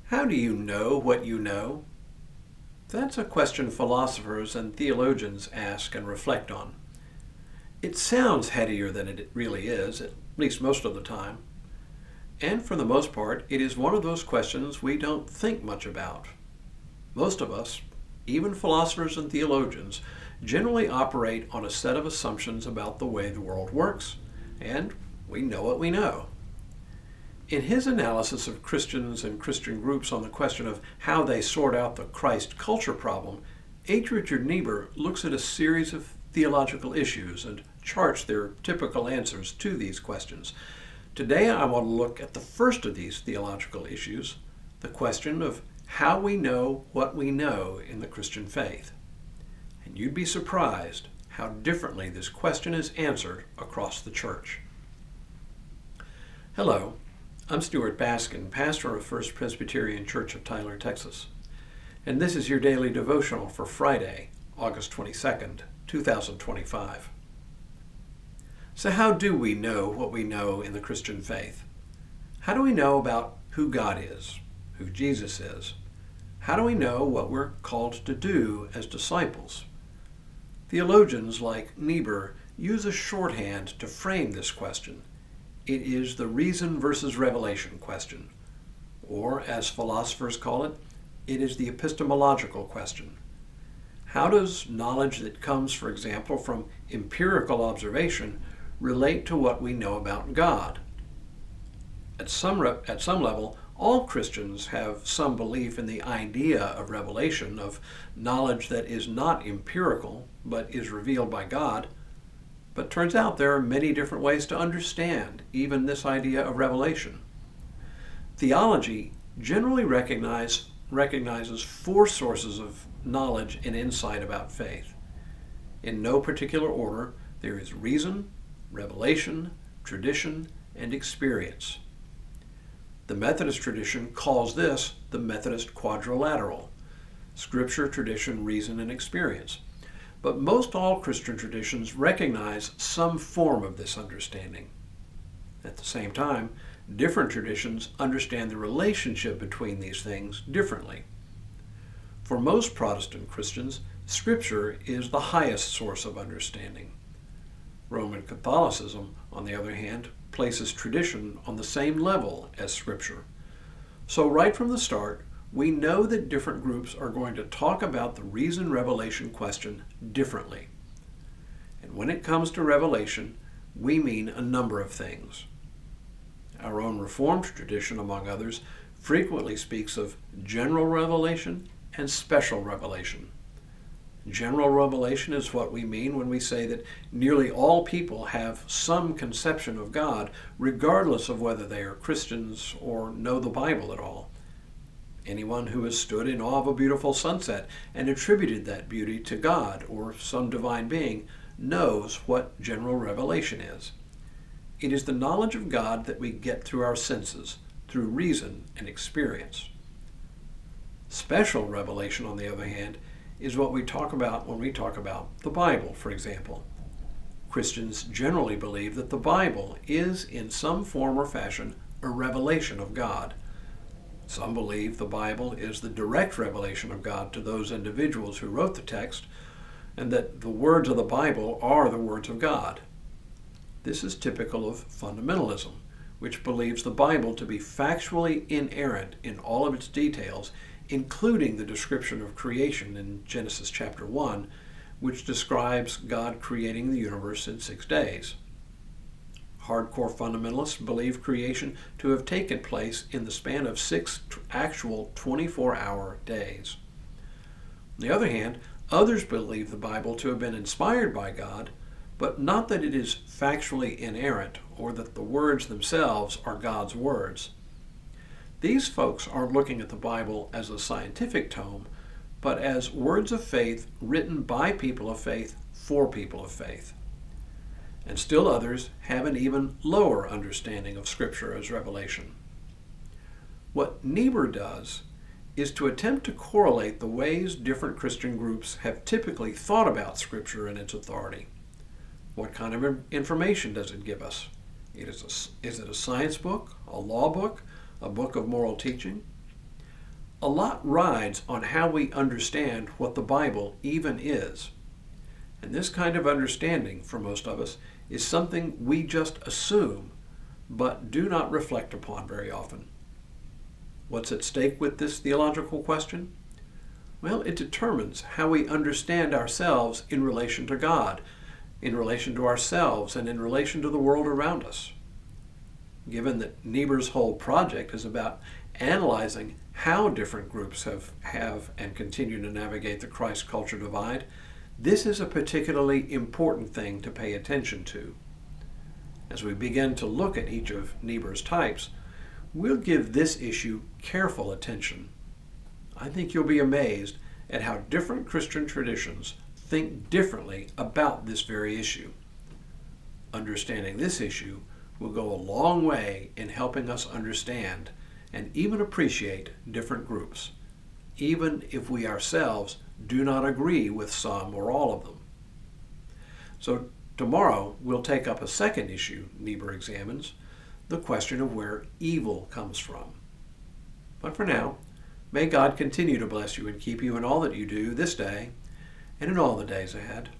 How do you know what you know? That's a question philosophers and theologians ask and reflect on. It sounds headier than it really is, at least most of the time. And for the most part, it is one of those questions we don't think much about. Most of us, even philosophers and theologians, generally operate on a set of assumptions about the way the world works, and we know what we know. In his analysis of Christians and Christian groups on the question of how they sort out the Christ culture problem, H. Richard Niebuhr looks at a series of theological issues and charts their typical answers to these questions. Today I want to look at the first of these theological issues, the question of how we know what we know in the Christian faith. And you'd be surprised how differently this question is answered across the church. Hello, I'm Stuart Baskin, pastor of First Presbyterian Church of Tyler, Texas. And this is your daily devotional for Friday, August 22nd, 2025. So how do we know what we know in the Christian faith? How do we know about who God is, who Jesus is? How do we know what we're called to do as disciples? Theologians like Niebuhr use a shorthand to frame this question. It is the reason versus revelation question, or as philosophers call it, it is the epistemological question. How does knowledge that comes, for example, from empirical observation relate to what we know about God? At some level, all Christians have some belief in the idea of revelation, of knowledge that is not empirical but is revealed by God. But turns out there are many different ways to understand even this idea of revelation. Theology generally recognizes four sources of knowledge and insight about faith. In no particular order, there is reason, revelation, tradition, and experience. The Methodist tradition calls this the Methodist quadrilateral: Scripture, tradition, reason, and experience. But most all Christian traditions recognize some form of this understanding. At the same time, different traditions understand the relationship between these things differently. For most Protestant Christians, Scripture is the highest source of understanding. Roman Catholicism, on the other hand, places tradition on the same level as Scripture. So right from the start, we know that different groups are going to talk about the reason-revelation question differently. And when it comes to revelation, we mean a number of things. Our own Reformed tradition, among others, frequently speaks of general revelation and special revelation. General revelation is what we mean when we say that nearly all people have some conception of God, regardless of whether they are Christians or know the Bible at all. Anyone who has stood in awe of a beautiful sunset and attributed that beauty to God or some divine being knows what general revelation is. It is the knowledge of God that we get through our senses, through reason and experience. Special revelation, on the other hand, is what we talk about when we talk about the Bible, for example. Christians generally believe that the Bible is, in some form or fashion, a revelation of God. Some believe the Bible is the direct revelation of God to those individuals who wrote the text, and that the words of the Bible are the words of God. This is typical of fundamentalism, which believes the Bible to be factually inerrant in all of its details, including the description of creation in Genesis chapter 1, which describes God creating the universe in 6 days. Hardcore fundamentalists believe creation to have taken place in the span of 6 actual 24-hour days. On the other hand, others believe the Bible to have been inspired by God, but not that it is factually inerrant or that the words themselves are God's words. These folks aren't looking at the Bible as a scientific tome, but as words of faith written by people of faith for people of faith. And still others have an even lower understanding of Scripture as revelation. What Niebuhr does is to attempt to correlate the ways different Christian groups have typically thought about Scripture and its authority. What kind of information does it give us? Is it a science book, a law book, a book of moral teaching? A lot rides on how we understand what the Bible even is. And this kind of understanding, for most of us, is something we just assume, but do not reflect upon very often. What's at stake with this theological question? Well, it determines how we understand ourselves in relation to God, in relation to ourselves, and in relation to the world around us. Given that Niebuhr's whole project is about analyzing how different groups have and continue to navigate the Christ culture divide, this is a particularly important thing to pay attention to. As we begin to look at each of Niebuhr's types, we'll give this issue careful attention. I think you'll be amazed at how different Christian traditions think differently about this very issue. Understanding this issue will go a long way in helping us understand and even appreciate different groups, even if we ourselves do not agree with some or all of them. So tomorrow we'll take up a second issue Niebuhr examines, the question of where evil comes from. But for now, may God continue to bless you and keep you in all that you do this day and in all the days ahead.